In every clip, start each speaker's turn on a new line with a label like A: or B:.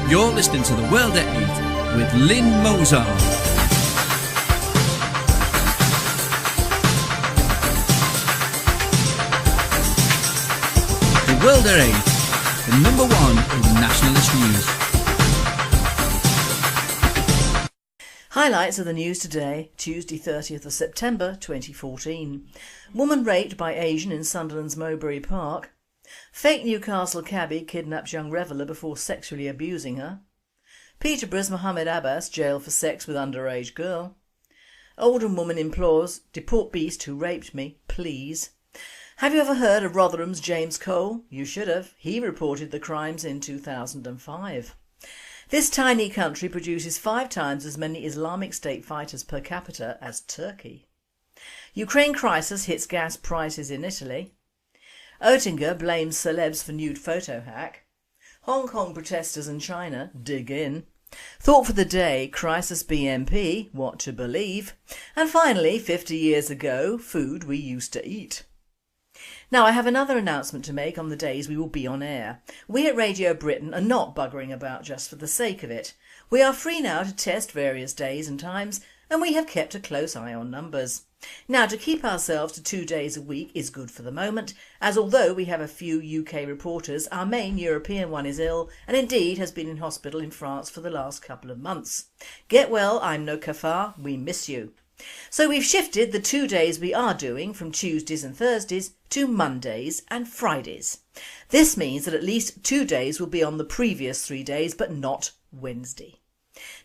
A: You're listening to The World at 8 with Lynne Mozart. The World at 8, the number one in nationalist news.
B: Highlights of the news today, Tuesday 30th of September 2014. Woman raped by Asian in Sunderland's Mowbray Park. Fake Newcastle cabbie kidnaps young reveller before sexually abusing her. Peterborough's Mohammed Abbas jailed for sex with underage girl. Oldham woman implores, deport beast who raped me, please. Have you ever heard of Rotherham's James Cole? You should have. He reported the crimes in 2005. This tiny country produces 5 times as many Islamic State fighters per capita as Turkey. Ukraine crisis hits gas prices in Italy. Oettinger blames celebs for nude photo hack. Hong Kong protesters and China dig in. Thought for the day, crisis BNP, what to believe. And finally, 50 years ago, food we used to eat. Now I have another announcement to make on the days we will be on air. We at Radio Britain are not buggering about just for the sake of it. We are free now to test various days and times, and we have kept a close eye on numbers. Now to keep ourselves to 2 days a week is good for the moment, as although we have a few UK reporters, our main European one is ill and indeed has been in hospital in France for the last couple of months. Get well, I'm no kafar, we miss you. So we've shifted the 2 days we are doing from Tuesdays and Thursdays to Mondays and Fridays. This means that at least 2 days will be on the previous 3 days but not Wednesday.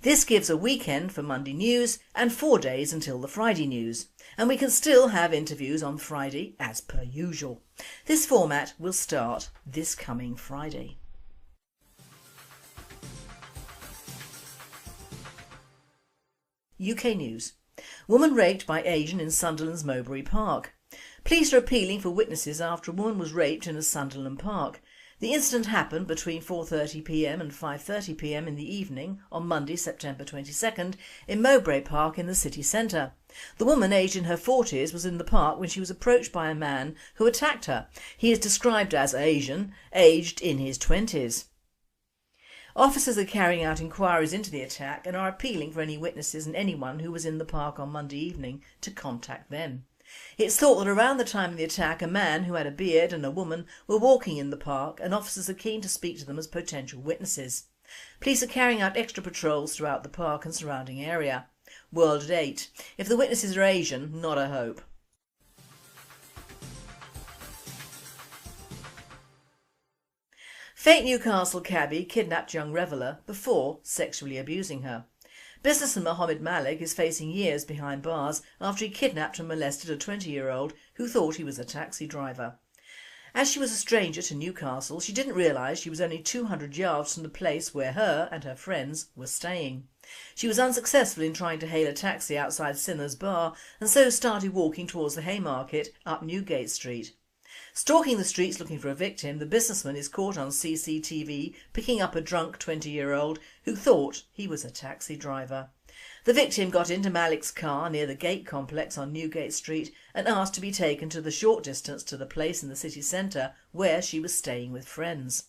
B: This gives a weekend for Monday news and 4 days until the Friday news, and we can still have interviews on Friday as per usual. This format will start this coming Friday. UK news. Woman raped by Asian in Sunderland's Mowbray Park. Police are appealing for witnesses after a woman was raped in a Sunderland park. The incident happened between 4:30 p.m. and 5:30 p.m. in the evening on Monday, September 22nd in Mowbray Park in the city centre. The woman, aged in her 40s, was in the park when she was approached by a man who attacked her. He is described as Asian, aged in his 20s. Officers are carrying out inquiries into the attack and are appealing for any witnesses and anyone who was in the park on Monday evening to contact them. It's thought that around the time of the attack a man who had a beard and a woman were walking in the park and officers are keen to speak to them as potential witnesses. Police are carrying out extra patrols throughout the park and surrounding area. World at 8. If the witnesses are Asian, not a hope. Fake Newcastle cabbie kidnapped young reveller before sexually abusing her. Businessman Mohammed Malik is facing years behind bars after he kidnapped and molested a 20-year-old who thought he was a taxi driver. As she was a stranger to Newcastle, she didn't realise she was only 200 yards from the place where her and her friends were staying. She was unsuccessful in trying to hail a taxi outside Sinner's Bar and so started walking towards the Haymarket up Newgate Street. Stalking the streets looking for a victim, the businessman is caught on CCTV picking up a drunk 20-year-old who thought he was a taxi driver. The victim got into Malik's car near the Gate complex on Newgate Street and asked to be taken to the short distance to the place in the city centre where she was staying with friends.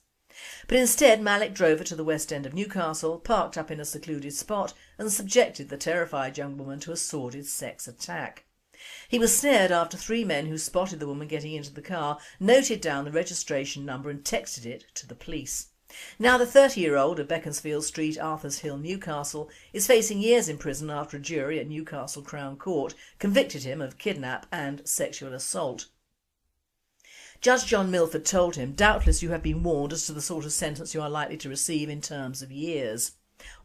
B: But instead Malik drove her to the west end of Newcastle, parked up in a secluded spot and subjected the terrified young woman to a sordid sex attack. He was snared after 3 men who spotted the woman getting into the car noted down the registration number and texted it to the police. Now the 30-year-old of Beaconsfield Street, Arthur's Hill, Newcastle is facing years in prison after a jury at Newcastle Crown Court convicted him of kidnap and sexual assault. Judge John Milford told him, "Doubtless you have been warned as to the sort of sentence you are likely to receive in terms of years."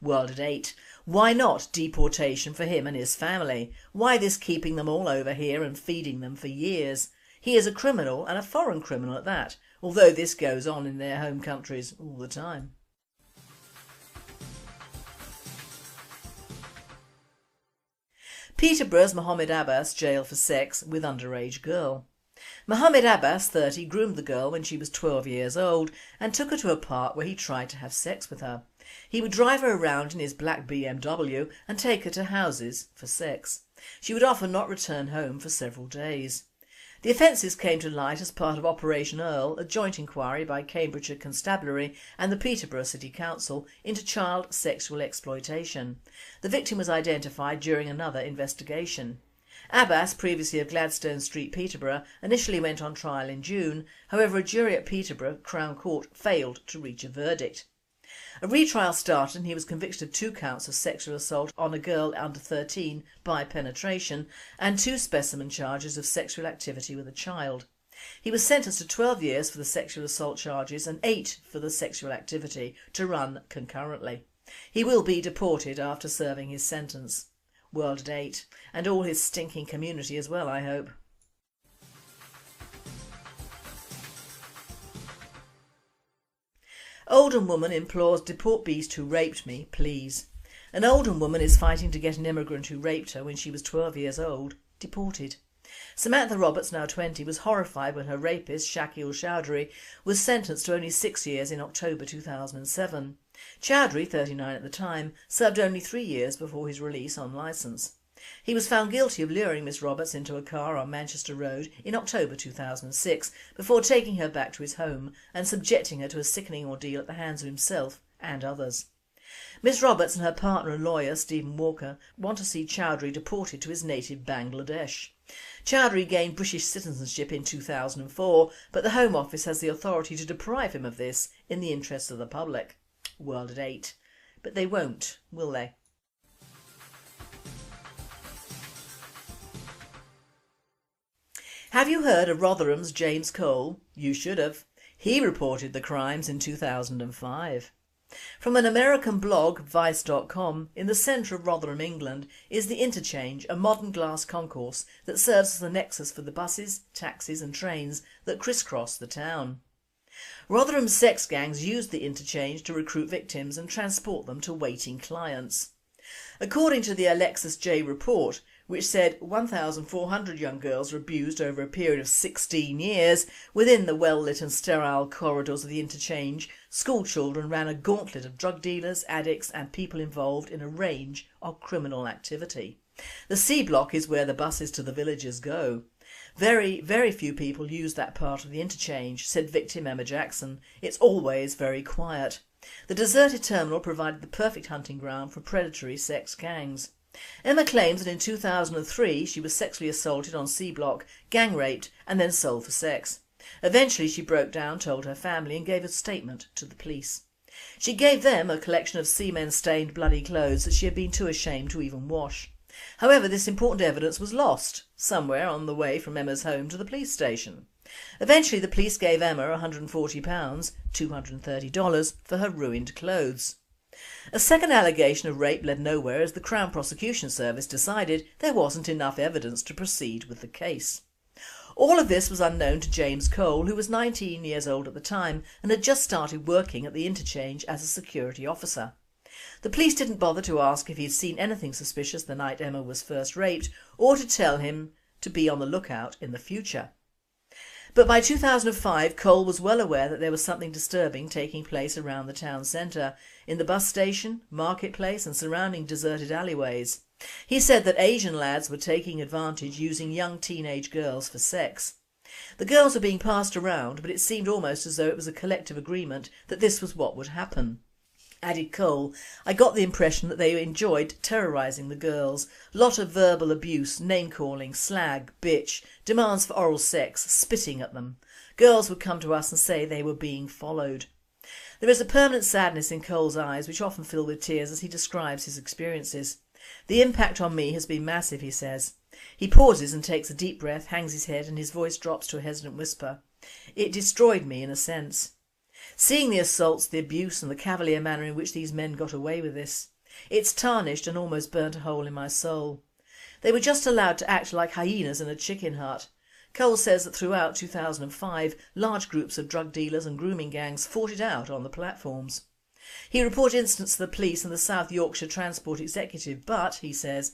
B: World at 8. Why not deportation for him and his family? Why this keeping them all over here and feeding them for years? He is a criminal and a foreign criminal at that, although this goes on in their home countries all the time. Peterborough's Mohammed Abbas jailed for sex with underage girl. Mohammed Abbas, 30, groomed the girl when she was 12 years old and took her to a park where he tried to have sex with her. He would drive her around in his black BMW and take her to houses for sex. She would often not return home for several days. The offences came to light as part of Operation Earl, a joint inquiry by Cambridgeshire Constabulary and the Peterborough City Council into child sexual exploitation. The victim was identified during another investigation. Abbas, previously of Gladstone Street, Peterborough, initially went on trial in June. However, a jury at Peterborough Crown Court failed to reach a verdict. A retrial started and he was convicted of 2 counts of sexual assault on a girl under 13 by penetration and 2 specimen charges of sexual activity with a child. He was sentenced to 12 years for the sexual assault charges and 8 for the sexual activity, to run concurrently. He will be deported after serving his sentence. World at 8, and all his stinking community as well, I hope. Oldham woman implores deport beast who raped me, please. An Oldham woman is fighting to get an immigrant who raped her when she was 12 years old deported. Samantha Roberts, now 20, was horrified when her rapist, Shakil Chowdhury, was sentenced to only 6 years in October 2007. Chowdhury, 39 at the time, served only 3 years before his release on licence. He was found guilty of luring Miss Roberts into a car on Manchester Road in October 2006 before taking her back to his home and subjecting her to a sickening ordeal at the hands of himself and others. Miss Roberts and her partner and lawyer, Stephen Walker, want to see Chowdhury deported to his native Bangladesh. Chowdhury gained British citizenship in 2004, but the Home Office has the authority to deprive him of this in the interests of the public. World at 8. But they won't, will they? Have you heard of Rotherham's James Cole? You should have. He reported the crimes in 2005. From an American blog, Vice.com, in the centre of Rotherham, England, is the Interchange, a modern glass concourse that serves as the nexus for the buses, taxis and trains that crisscross the town. Rotherham's sex gangs used the Interchange to recruit victims and transport them to waiting clients. According to the Alexis J report, which said 1,400 young girls were abused over a period of 16 years within the well-lit and sterile corridors of the Interchange, school children ran a gauntlet of drug dealers, addicts and people involved in a range of criminal activity. The C block is where the buses to the villages go. Very, very few people use that part of the Interchange, said victim Emma Jackson. It's always very quiet. The deserted terminal provided the perfect hunting ground for predatory sex gangs. Emma claims that in 2003 she was sexually assaulted on C Block, gang raped and then sold for sex. Eventually she broke down, told her family and gave a statement to the police. She gave them a collection of semen-stained bloody clothes that she had been too ashamed to even wash. However, this important evidence was lost somewhere on the way from Emma's home to the police station. Eventually the police gave Emma £140, $230, for her ruined clothes. A second allegation of rape led nowhere as the Crown Prosecution Service decided there wasn't enough evidence to proceed with the case. All of this was unknown to James Cole, who was 19 years old at the time and had just started working at the Interchange as a security officer. The police didn't bother to ask if he had seen anything suspicious the night Emma was first raped or to tell him to be on the lookout in the future. But by 2005 Cole was well aware that there was something disturbing taking place around the town centre, in the bus station, marketplace and surrounding deserted alleyways. He said that Asian lads were taking advantage, using young teenage girls for sex. The girls were being passed around, but it seemed almost as though it was a collective agreement that this was what would happen. Added Cole, I got the impression that they enjoyed terrorising the girls. Lot of verbal abuse, name-calling, slag, bitch, demands for oral sex, spitting at them. Girls would come to us and say they were being followed. There is a permanent sadness in Cole's eyes which often fill with tears as he describes his experiences. The impact on me has been massive, he says. He pauses and takes a deep breath, hangs his head and his voice drops to a hesitant whisper. It destroyed me in a sense. Seeing the assaults, the abuse and the cavalier manner in which these men got away with this. It's tarnished and almost burnt a hole in my soul. They were just allowed to act like hyenas in a chicken hut. Cole says that throughout 2005 large groups of drug dealers and grooming gangs fought it out on the platforms. He reported incidents to the police and the South Yorkshire Transport Executive, but, he says,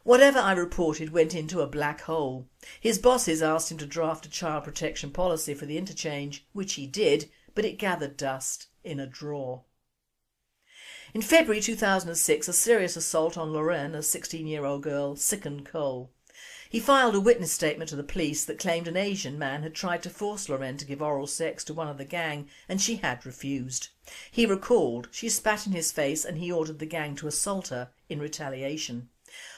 B: whatever I reported went into a black hole. His bosses asked him to draft a child protection policy for the Interchange, which he did, but it gathered dust in a drawer. In February 2006, a serious assault on Lorraine, a 16-year-old girl, sickened Cole. He filed a witness statement to the police that claimed an Asian man had tried to force Lynne to give oral sex to one of the gang and she had refused. He recalled she spat in his face and he ordered the gang to assault her in retaliation.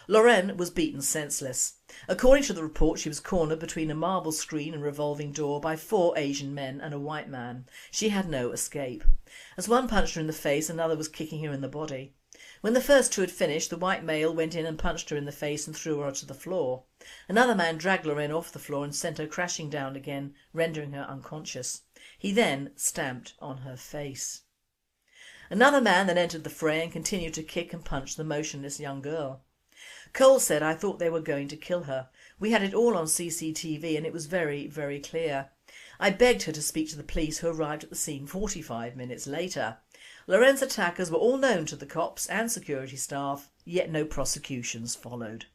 B: Lynne was beaten senseless. According to the report, she was cornered between a marble screen and revolving door by 4 Asian men and a white man. She had no escape. As one punched her in the face, another was kicking her in the body. When the first 2 had finished, the white male went in and punched her in the face and threw her onto the floor. Another man dragged Lynne off the floor and sent her crashing down again, rendering her unconscious. He then stamped on her face. Another man then entered the fray and continued to kick and punch the motionless young girl. Cole said, "I thought they were going to kill her. We had it all on CCTV and it was very, very clear. I begged her to speak to the police, who arrived at the scene 45 minutes later. Lynne's attackers were all known to the cops and security staff, yet no prosecutions followed."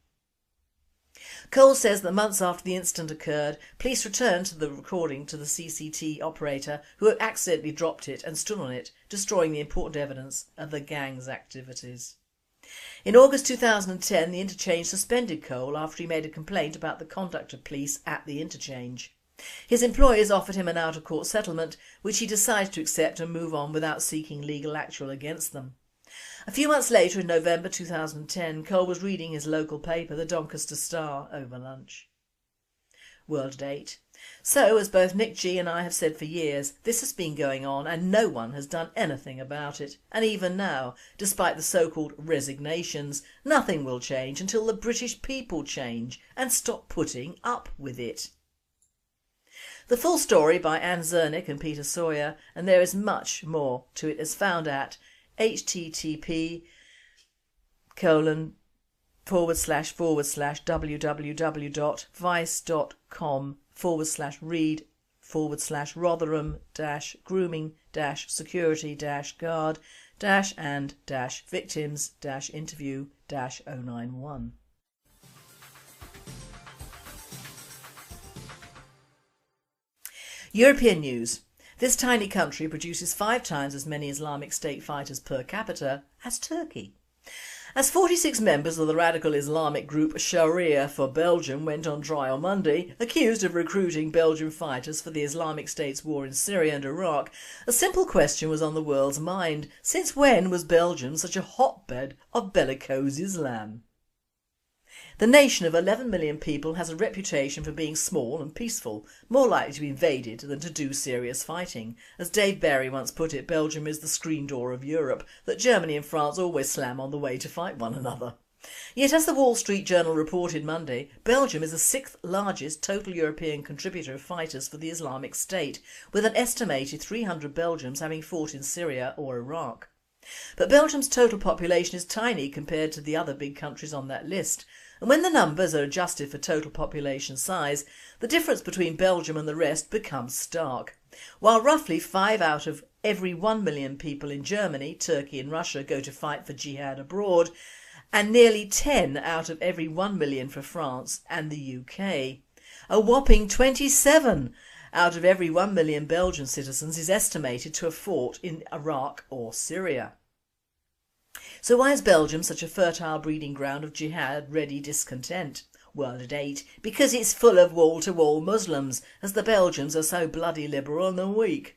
B: Cole says that months after the incident occurred, police returned to the recording to the CCTV operator, who had accidentally dropped it and stood on it, destroying the important evidence of the gang's activities. In August 2010, the interchange suspended Cole after he made a complaint about the conduct of police at the interchange. His employers offered him an out-of-court settlement, which he decided to accept and move on without seeking legal action against them. A few months later, in November 2010, Cole was reading his local paper, the Doncaster Star, over lunch. World at 8. So, as both Nick G and I have said for years, this has been going on and no one has done anything about it. And even now, despite the so-called resignations, nothing will change until the British people change and stop putting up with it. The full story by Anne Zernick and Peter Sawyer, and there is much more to it, as found at http://www.vice.com/Rotherham-grooming-security-guard-and-victims-interview-091. European news. This tiny country produces 5 times as many Islamic State fighters per capita as Turkey. As 46 members of the radical Islamic group Sharia for Belgium went on trial Monday, accused of recruiting Belgian fighters for the Islamic State's war in Syria and Iraq, a simple question was on the world's mind: since when was Belgium such a hotbed of bellicose Islam? The nation of 11 million people has a reputation for being small and peaceful, more likely to be invaded than to do serious fighting. As Dave Berry once put it, Belgium is the screen door of Europe that Germany and France always slam on the way to fight one another. Yet, as the Wall Street Journal reported Monday, Belgium is the 6th largest total European contributor of fighters for the Islamic State, with an estimated 300 Belgians having fought in Syria or Iraq. But Belgium's total population is tiny compared to the other big countries on that list, and when the numbers are adjusted for total population size, the difference between Belgium and the rest becomes stark. While roughly 5 out of every 1 million people in Germany, Turkey and Russia go to fight for jihad abroad, and nearly 10 out of every 1 million for France and the UK. A whopping 27 out of every 1 million Belgian citizens is estimated to have fought in Iraq or Syria. So why is Belgium such a fertile breeding ground of jihad-ready discontent? World at 8. Because it's full of wall-to-wall Muslims, as the Belgians are so bloody liberal and weak.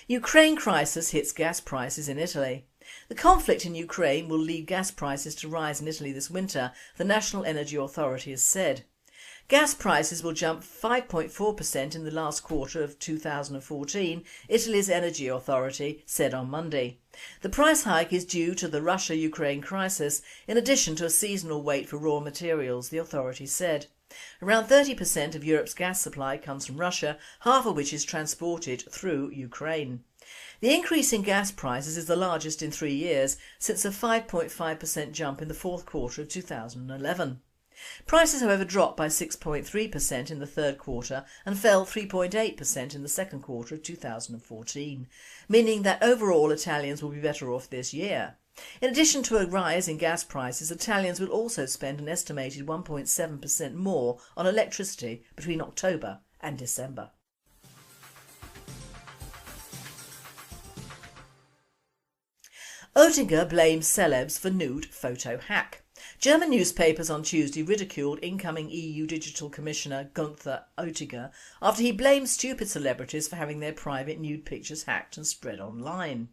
B: Ukraine crisis hits gas prices in Italy. The conflict in Ukraine will lead gas prices to rise in Italy this winter, the National Energy Authority has said. Gas prices will jump 5.4% in the last quarter of 2014, Italy's Energy Authority said on Monday. The price hike is due to the Russia-Ukraine crisis, in addition to a seasonal wait for raw materials, the authority said. Around 30% of Europe's gas supply comes from Russia, half of which is transported through Ukraine. The increase in gas prices is the largest in 3 years, since a 5.5% jump in the fourth quarter of 2011. Prices, however, dropped by 6.3% in the third quarter and fell 3.8% in the second quarter of 2014, meaning that overall Italians will be better off this year. In addition to a rise in gas prices, Italians will also spend an estimated 1.7% more on electricity between October and December. Oettinger blames celebs for nude photo hack. German newspapers on Tuesday ridiculed incoming EU Digital Commissioner Günther Oettinger after he blamed stupid celebrities for having their private nude pictures hacked and spread online.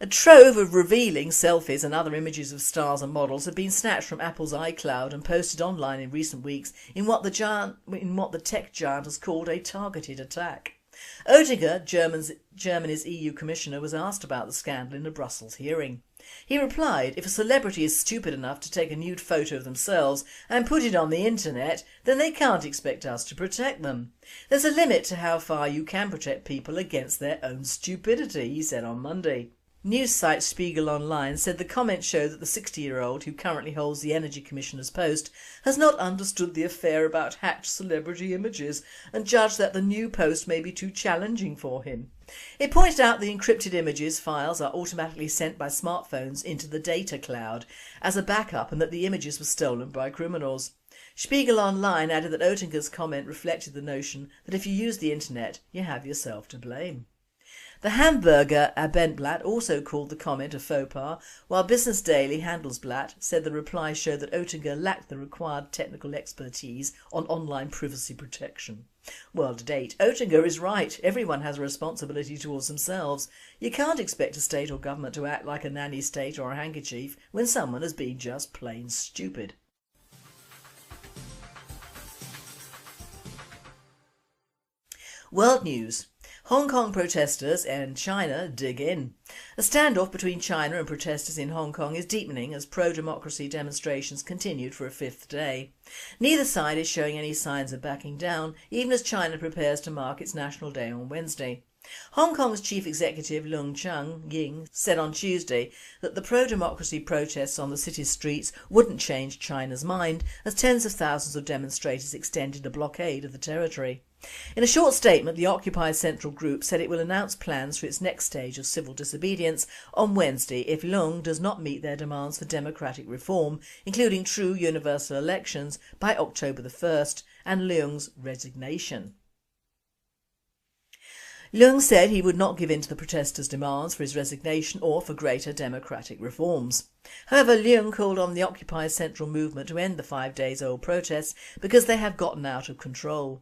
B: A trove of revealing selfies and other images of stars and models have been snatched from Apple's iCloud and posted online in recent weeks in what the tech giant has called a targeted attack. Oettinger, Germany's EU Commissioner, was asked about the scandal in a Brussels hearing. He replied, if a celebrity is stupid enough to take a nude photo of themselves and put it on the internet, then they can't expect us to protect them. There's a limit to how far you can protect people against their own stupidity, he said on Monday. News site Spiegel Online said the comments show that the 60-year-old, who currently holds the Energy Commissioner's post, has not understood the affair about hacked celebrity images and judged that the new post may be too challenging for him. It pointed out the encrypted images files are automatically sent by smartphones into the data cloud as a backup and that the images were stolen by criminals. Spiegel Online added that Oettinger's comment reflected the notion that if you use the internet, you have yourself to blame. The Hamburger Abendblatt also called the comment a faux pas, while Business Daily Handelsblatt said the reply showed that Oettinger lacked the required technical expertise on online privacy protection. Well, to date, Oettinger is right. Everyone has a responsibility towards themselves. You can't expect a state or government to act like a nanny state or a handkerchief when someone has been just plain stupid. World News. Hong Kong protesters and China dig in. A standoff between China and protesters in Hong Kong is deepening as pro-democracy demonstrations continued for a fifth day. Neither side is showing any signs of backing down, even as China prepares to mark its National Day on Wednesday. Hong Kong's chief executive Leung Chun-ying said on Tuesday that the pro-democracy protests on the city's streets wouldn't change China's mind as tens of thousands of demonstrators extended a blockade of the territory. In a short statement, the Occupy Central Group said it will announce plans for its next stage of civil disobedience on Wednesday if Leung does not meet their demands for democratic reform, including true universal elections, by October the 1st and Leung's resignation. Leung said he would not give in to the protesters' demands for his resignation or for greater democratic reforms. However, Leung called on the Occupy Central movement to end the 5 days old protests because they have gotten out of control.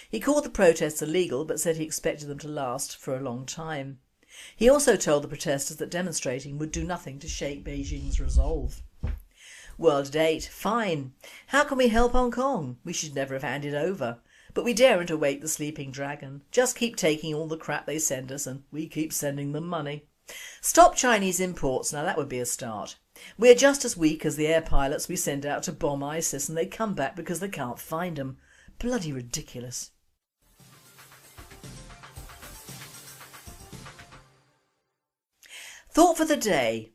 B: He called the protests illegal but said he expected them to last for a long time. He also told the protesters that demonstrating would do nothing to shake Beijing's resolve. World date. Fine. How can we help Hong Kong? We should never have handed over. But we daren't awake the sleeping dragon. Just keep taking all the crap they send us and we keep sending them money. Stop Chinese imports. Now that would be a start. We're just as weak as the air pilots we send out to bomb ISIS and they come back because they can't find them. Bloody ridiculous. Thought for the day.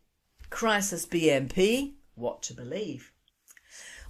B: Crisis BNP. What to believe?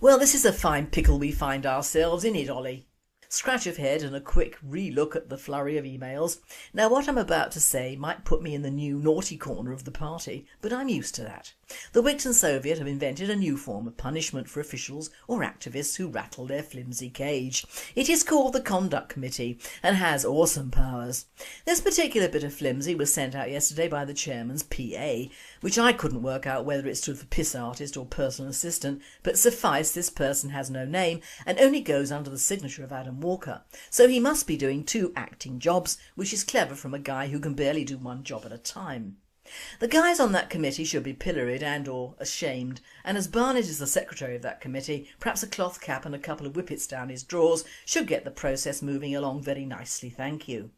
B: Well, this is a fine pickle we find ourselves in it, Ollie. Scratch of head and a quick re-look at the flurry of emails. Now what I'm about to say might put me in the new naughty corner of the party, but I'm used to that. The Wigton Soviet have invented a new form of punishment for officials or activists who rattle their flimsy cage. It is called the Conduct Committee and has awesome powers. This particular bit of flimsy was sent out yesterday by the chairman's PA, which I couldn't work out whether it stood for piss artist or personal assistant, but suffice this person has no name and only goes under the signature of Adam Walker, so he must be doing 2 acting jobs, which is clever from a guy who can barely do 1 job at a time. The guys on that committee should be pilloried and or ashamed, and as Barnett is the secretary of that committee, perhaps a cloth cap and a couple of whippets down his drawers should get the process moving along very nicely, thank you.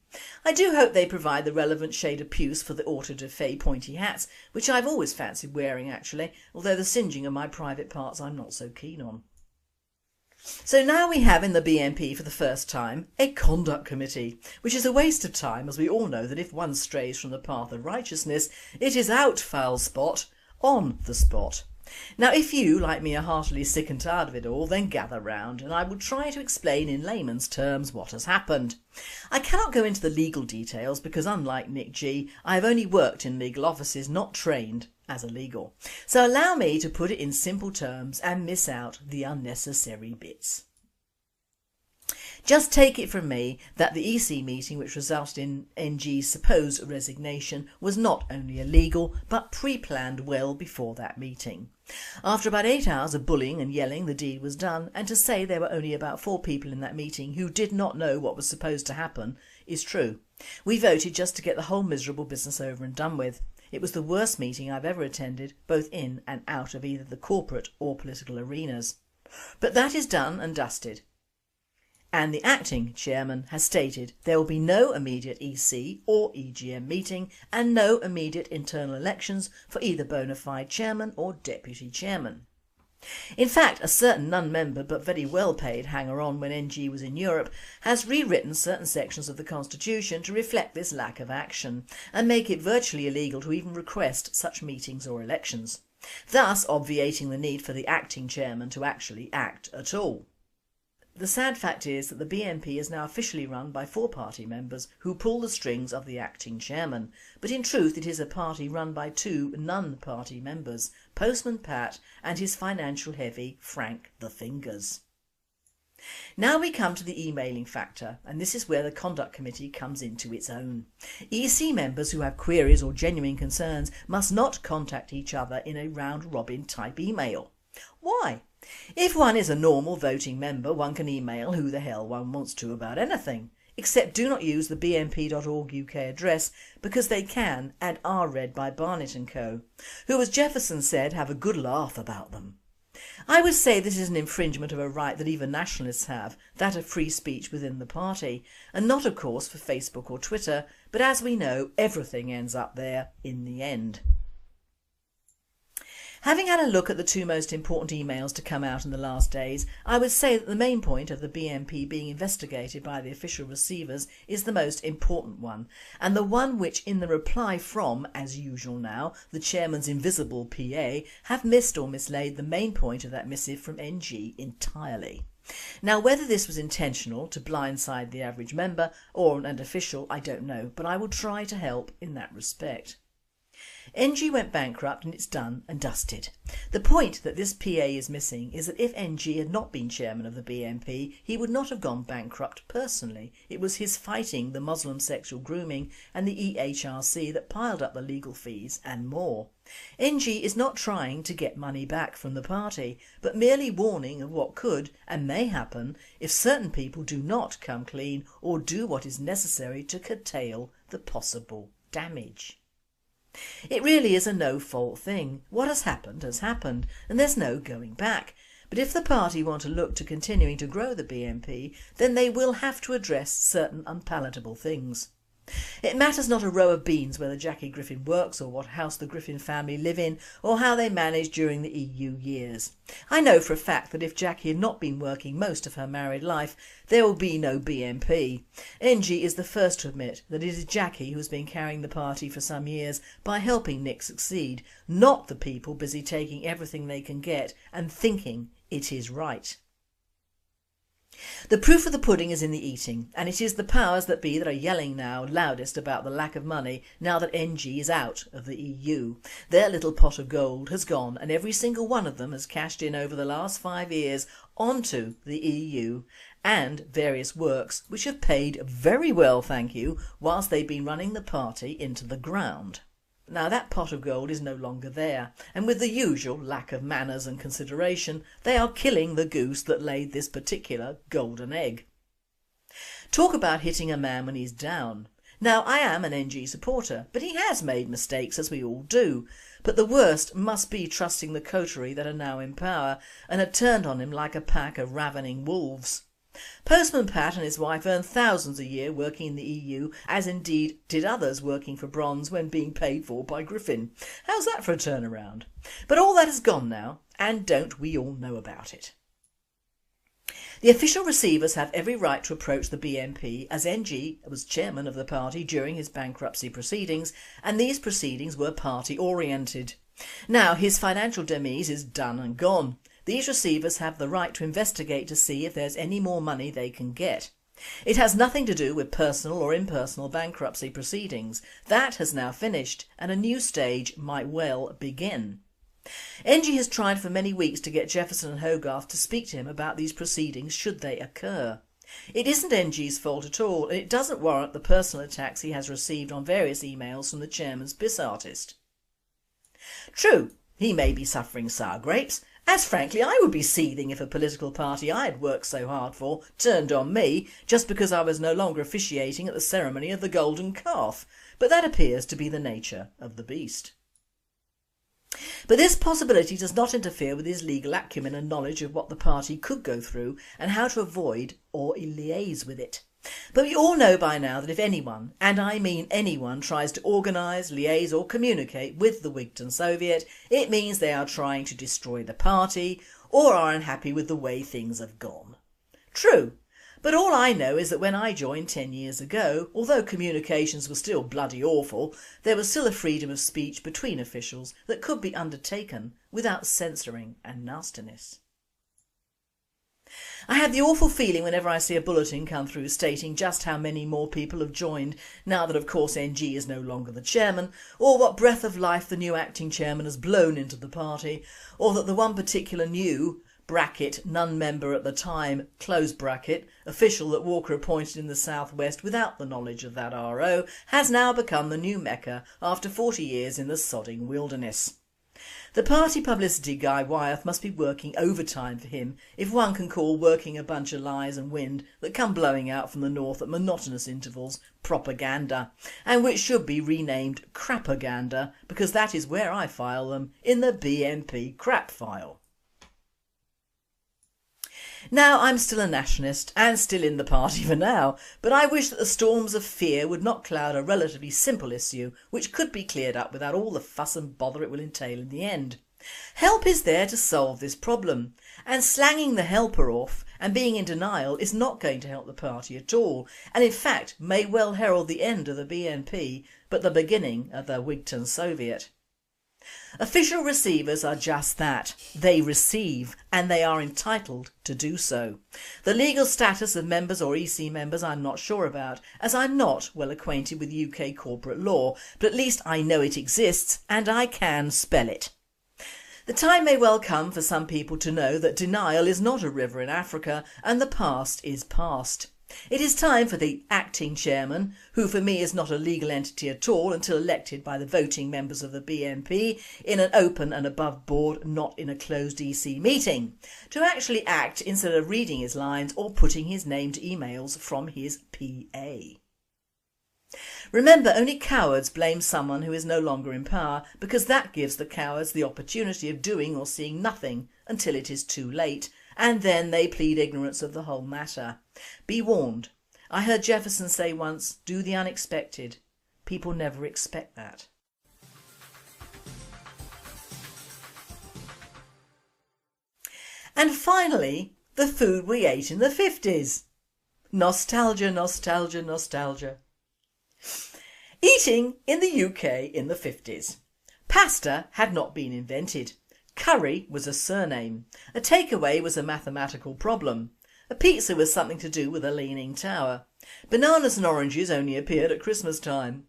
B: I do hope they provide the relevant shade of puce for the auto de fe pointy hats, which I've always fancied wearing actually, although the singeing of my private parts I'm not so keen on. So now we have in the BNP for the first time a conduct committee, which is a waste of time as we all know that if one strays from the path of righteousness, it is out, foul spot, on the spot. Now if you, like me, are heartily sick and tired of it all, then gather round and I will try to explain in layman's terms what has happened. I cannot go into the legal details because unlike Nick G, I have only worked in legal offices, not trained as a legal. So allow me to put it in simple terms and miss out the unnecessary bits. Just take it from me that the EC meeting which resulted in NG's supposed resignation was not only illegal but pre-planned well before that meeting. After about 8 hours of bullying and yelling, the deed was done, and to say there were only about 4 people in that meeting who did not know what was supposed to happen is true. We voted just to get the whole miserable business over and done with. It was the worst meeting I've ever attended, both in and out of either the corporate or political arenas. But that is done and dusted. And the acting chairman has stated there will be no immediate EC or EGM meeting and no immediate internal elections for either bona fide chairman or deputy chairman. In fact, a certain non-member but very well paid hanger-on when NG was in Europe has rewritten certain sections of the constitution to reflect this lack of action and make it virtually illegal to even request such meetings or elections, thus obviating the need for the acting chairman to actually act at all. The sad fact is that the BNP is now officially run by 4 party members who pull the strings of the acting chairman, but in truth it is a party run by 2 non-party members, Postman Pat and his financial heavy Frank the Fingers. Now we come to the emailing factor, and this is where the conduct committee comes into its own. EC members who have queries or genuine concerns must not contact each other in a round-robin type email. Why? If one is a normal voting member, one can email who the hell one wants to about anything, except do not use the bnp.org UK address because they can and are read by Barnett and Co, who, as Jefferson said, have a good laugh about them. I would say this is an infringement of a right that even nationalists have, that of free speech within the party, and not of course for Facebook or Twitter, but as we know everything ends up there in the end. Having had a look at the 2 most important emails to come out in the last days, I would say that the main point of the BNP being investigated by the official receivers is the most important one, and the one which in the reply from, as usual now, the chairman's invisible PA have missed or mislaid the main point of that missive from NG entirely. Now whether this was intentional to blindside the average member or an official I don't know, but I will try to help in that respect. NG went bankrupt and it's done and dusted. The point that this PA is missing is that if NG had not been chairman of the BNP, he would not have gone bankrupt personally. It was his fighting the Muslim sexual grooming and the EHRC that piled up the legal fees and more. NG is not trying to get money back from the party, but merely warning of what could and may happen if certain people do not come clean or do what is necessary to curtail the possible damage. It really is a no-fault thing. What has happened, and there's no going back. But if the party want to look to continuing to grow the BNP, then they will have to address certain unpalatable things. It matters not a row of beans whether Jackie Griffin works or what house the Griffin family live in or how they managed during the EU years. I know for a fact that if Jackie had not been working most of her married life, there will be no BNP. NG is the first to admit that it is Jackie who has been carrying the party for some years by helping Nick succeed, not the people busy taking everything they can get and thinking it is right. The proof of the pudding is in the eating, and it is the powers that be that are yelling now loudest about the lack of money now that NG is out of the EU. Their little pot of gold has gone and every single one of them has cashed in over the last 5 years onto the EU and various works which have paid very well, thank you, whilst they've been running the party into the ground. Now that pot of gold is no longer there, and with the usual lack of manners and consideration, they are killing the goose that laid this particular golden egg. Talk about hitting a man when he's down. Now I am an NG supporter, but he has made mistakes as we all do, but the worst must be trusting the coterie that are now in power and have turned on him like a pack of ravening wolves. Postman Pat and his wife earn thousands a year working in the EU, as indeed did others working for bronze when being paid for by Griffin. How's that for a turnaround? But all that is gone now, and don't we all know about it? The official receivers have every right to approach the BNP as NG was chairman of the party during his bankruptcy proceedings, and these proceedings were party oriented. Now his financial demise is done and gone. These receivers have the right to investigate to see if there's any more money they can get. It has nothing to do with personal or impersonal bankruptcy proceedings. That has now finished and a new stage might well begin. NG has tried for many weeks to get Jefferson and Hogarth to speak to him about these proceedings should they occur. It isn't NG's fault at all, and it doesn't warrant the personal attacks he has received on various emails from the chairman's piss artist. True, he may be suffering sour grapes, as frankly I would be seething if a political party I had worked so hard for turned on me just because I was no longer officiating at the ceremony of the golden calf, but that appears to be the nature of the beast. But this possibility does not interfere with his legal acumen and knowledge of what the party could go through and how to avoid or liaise with it. But we all know by now that if anyone, and I mean anyone, tries to organise, liaise or communicate with the Wigton Soviet, it means they are trying to destroy the party or are unhappy with the way things have gone. True, but all I know is that when I joined 10 years ago, although communications were still bloody awful, there was still a freedom of speech between officials that could be undertaken without censoring and nastiness. I have the awful feeling whenever I see a bulletin come through stating just how many more people have joined now that of course NG is no longer the chairman, or what breath of life the new acting chairman has blown into the party, or that the one particular new (bracket non-member at the time) close bracket official that Walker appointed in the southwest without the knowledge of that RO has now become the new Mecca after 40 years in the sodding wilderness. The party publicity guy Wyeth must be working overtime for him, if one can call working a bunch of lies and wind that come blowing out from the north at monotonous intervals propaganda, and which should be renamed crapaganda because that is where I file them, in the BNP crap file. Now I'm still a nationalist and still in the party for now, but I wish that the storms of fear would not cloud a relatively simple issue which could be cleared up without all the fuss and bother it will entail in the end. Help is there to solve this problem, and slanging the helper off and being in denial is not going to help the party at all, and in fact may well herald the end of the BNP but the beginning of the Wigton Soviet. Official receivers are just that, they receive, and they are entitled to do so. The legal status of members or EC members I'm not sure about, as I'm not well acquainted with UK corporate law, but at least I know it exists and I can spell it. The time may well come for some people to know that denial is not a river in Africa and the past is past. It is time for the acting chairman, who for me is not a legal entity at all until elected by the voting members of the BNP in an open and above board, not in a closed EC meeting, to actually act instead of reading his lines or putting his name to emails from his PA. Remember, only cowards blame someone who is no longer in power because that gives the cowards the opportunity of doing or seeing nothing until it is too late, and then they plead ignorance of the whole matter. Be warned. I heard Jefferson say once, do the unexpected. People never expect that. And finally, the food we ate in the 50s. Nostalgia, nostalgia, nostalgia. Eating in the UK in the 50s. Pasta had not been invented. Curry was a surname. A takeaway was a mathematical problem. A pizza was something to do with a leaning tower. Bananas and oranges only appeared at Christmas time.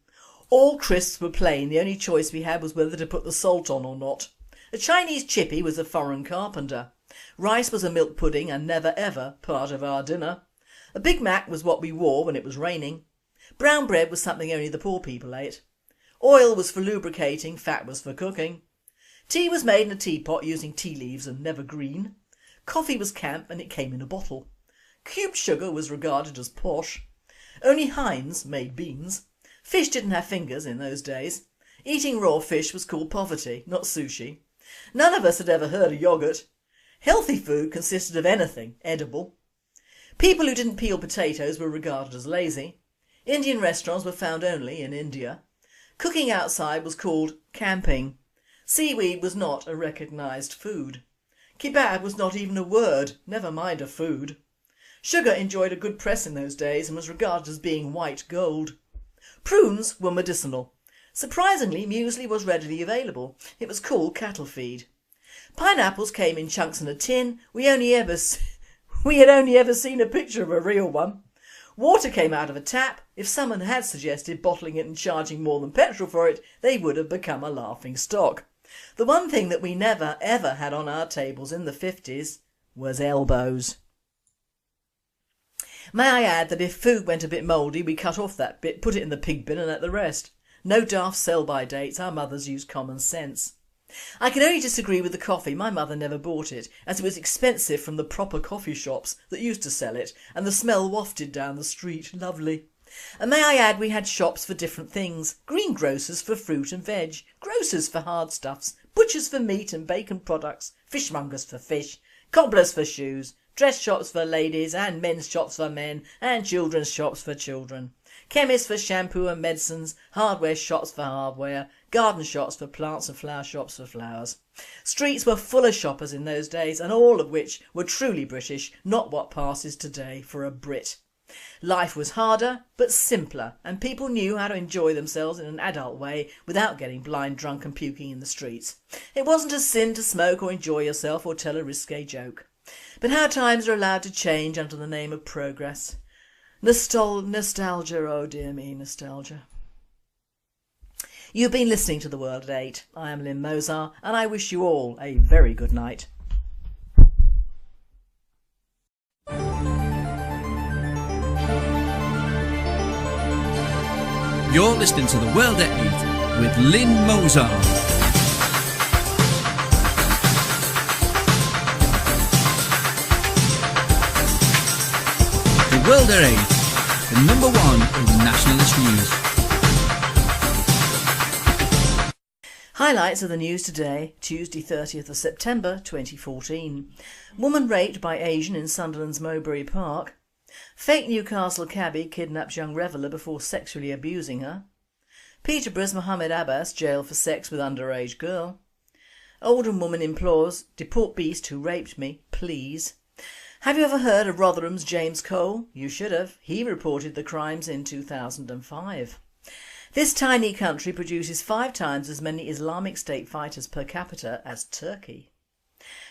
B: All crisps were plain, the only choice we had was whether to put the salt on or not. A Chinese chippy was a foreign carpenter. Rice was a milk pudding and never ever part of our dinner. A Big Mac was what we wore when it was raining. Brown bread was something only the poor people ate. Oil was for lubricating, fat was for cooking. Tea was made in a teapot using tea leaves and never green. Coffee was camp and it came in a bottle. Cubed sugar was regarded as posh. Only Heinz made beans. Fish didn't have fingers in those days. Eating raw fish was called poverty, not sushi. None of us had ever heard of yoghurt. Healthy food consisted of anything edible. People who didn't peel potatoes were regarded as lazy. Indian restaurants were found only in India. Cooking outside was called camping. Seaweed was not a recognised food. Kebab was not even a word, never mind a food. Sugar enjoyed a good press in those days and was regarded as being white gold. Prunes were medicinal. Surprisingly, muesli was readily available. It was called cattle feed. Pineapples came in chunks in a tin. We had only ever seen a picture of a real one. Water came out of a tap. If someone had suggested bottling it and charging more than petrol for it, they would have become a laughing stock. The one thing that we never ever had on our tables in the 50s was elbows. May I add that if food went a bit mouldy, we cut off that bit, put it in the pig bin and ate the rest. No daft sell-by dates, our mothers used common sense. I can only disagree with the coffee. My mother never bought it, as it was expensive from the proper coffee shops that used to sell it, and the smell wafted down the street. Lovely. And may I add, we had shops for different things. Greengrocers for fruit and veg, grocers for hard stuffs, butchers for meat and bacon products, fishmongers for fish, cobblers for shoes, dress shops for ladies and men's shops for men and children's shops for children, chemists for shampoo and medicines, hardware shops for hardware, garden shops for plants and flower shops for flowers. Streets were full of shoppers in those days, and all of which were truly British, not what passes today for a Brit. Life was harder but simpler, and people knew how to enjoy themselves in an adult way without getting blind drunk and puking in the streets. It wasn't a sin to smoke or enjoy yourself or tell a risque joke. But how times are allowed to change under the name of progress. Nostalgia, oh dear me, nostalgia. You've been listening to The World at 8. I am Lynne Mozart, and I wish you all a very good night.
A: You're listening to The World at 8 with Lynne Mozart. The World at 8, the number one in nationalist news.
B: Highlights of the news today, Tuesday 30th of September 2014. Woman raped by Asian in Sunderland's Mowbray Park. Fake Newcastle cabbie kidnaps young reveller before sexually abusing her. Peterborough's Mohammed Abbas jailed for sex with underage girl. Oldham woman implores, deport beast who raped me, please. Have you ever heard of Rotherham's James Cole? You should have. He reported the crimes in 2005. This tiny country produces 5 times as many Islamic State fighters per capita as Turkey.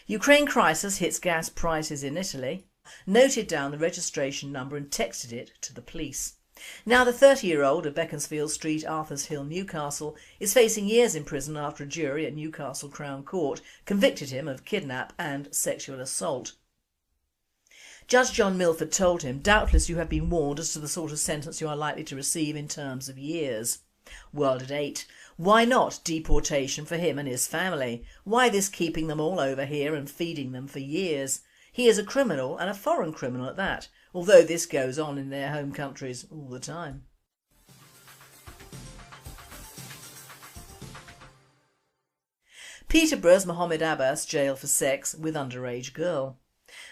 B: Ukraine crisis hits gas prices in Italy. Noted down the registration number and texted it to the police. Now the 30-year-old of Beaconsfield Street, Arthur's Hill, Newcastle is facing years in prison after a jury at Newcastle Crown Court convicted him of kidnap and sexual assault. Judge John Milford told him, doubtless you have been warned as to the sort of sentence you are likely to receive in terms of years. World at 8. Why not deportation for him and his family? Why this keeping them all over here and feeding them for years? He is a criminal, and a foreign criminal at that, although this goes on in their home countries all the time. Peterborough's Mohammed Abbas jailed for sex with underage girl.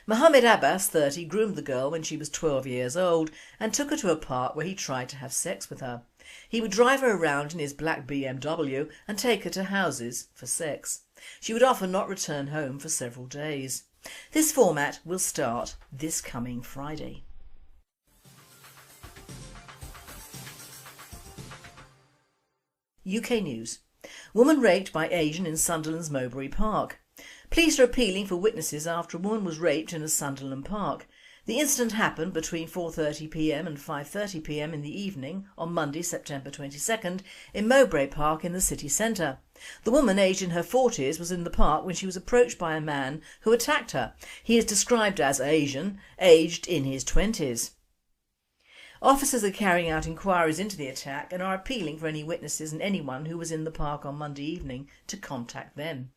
B: Mohammed Abbas, 30, groomed the girl when she was 12 years old and took her to a park where he tried to have sex with her. He would drive her around in his black BMW and take her to houses for sex. She would often not return home for several days. This format will start this coming Friday. UK News. Woman raped by Asian in Sunderland's Mowbray Park. Police are appealing for witnesses after a woman was raped in a Sunderland park. The incident happened between 4:30 p.m. and 5:30 p.m. in the evening on Monday, September 22nd in Mowbray Park in the city centre. The woman, aged in her 40s, was in the park when she was approached by a man who attacked her. He is described as Asian, aged in his 20s. Officers are carrying out inquiries into the attack and are appealing for any witnesses and anyone who was in the park on Monday evening to contact them.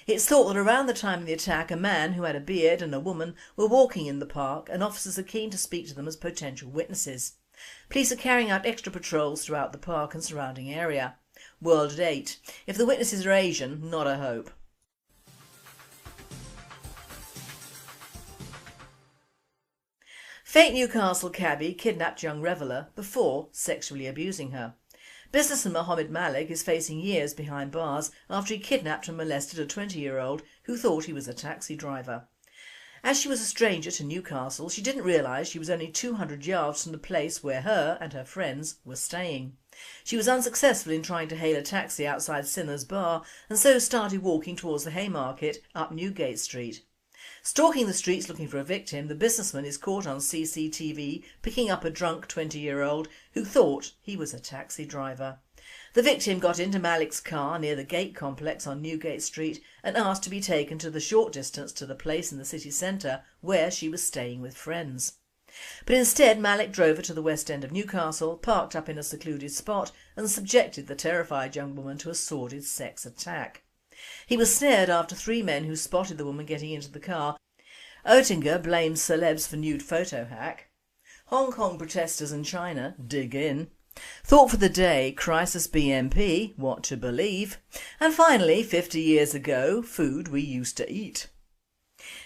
B: It's thought that around the time of the attack a man who had a beard and a woman were walking in the park, and officers are keen to speak to them as potential witnesses. Police are carrying out extra patrols throughout the park and surrounding area. World at 8. If the witnesses are Asian, not a hope. Fake Newcastle cabbie kidnapped young reveller before sexually abusing her. Businessman Mohammed Malik is facing years behind bars after he kidnapped and molested a 20-year-old who thought he was a taxi driver. As she was a stranger to Newcastle, she didn't realise she was only 200 yards from the place where her and her friends were staying. She was unsuccessful in trying to hail a taxi outside Sinner's Bar and so started walking towards the Haymarket up Newgate Street. Stalking the streets looking for a victim, the businessman is caught on CCTV picking up a drunk 20-year-old who thought he was a taxi driver. The victim got into Malik's car near the Gate complex on Newgate Street and asked to be taken to the short distance to the place in the city centre where she was staying with friends. But instead Malik drove her to the West End of Newcastle, parked up in a secluded spot and subjected the terrified young woman to a sordid sex attack. He was snared after 3 men who spotted the woman getting into the car. Oettinger blames celebs for nude photo hack. Hong Kong protesters and China dig in. Thought for the day, crisis BMP, what to believe. And finally, 50 years ago, food we used to eat.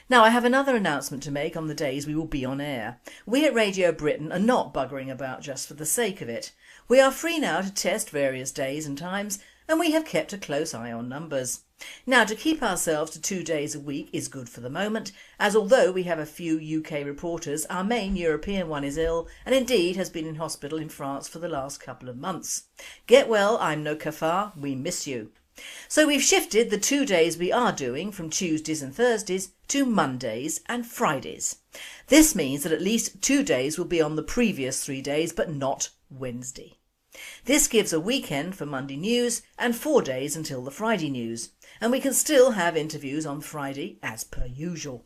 B: Now I have another announcement to make on the days we will be on air. We at Radio Britain are not buggering about just for the sake of it. We are free now to test various days and times, and we have kept a close eye on numbers. Now to keep ourselves to 2 days a week is good for the moment, as although we have a few UK reporters, our main European one is ill and indeed has been in hospital in France for the last couple of months. Get well, I'm no kafar, we miss you. So we've shifted the 2 days we are doing from Tuesdays and Thursdays to Mondays and Fridays. This means that at least 2 days will be on the previous 3 days but not Wednesday. This gives a weekend for Monday news and 4 days until the Friday news, and we can still have interviews on Friday as per usual.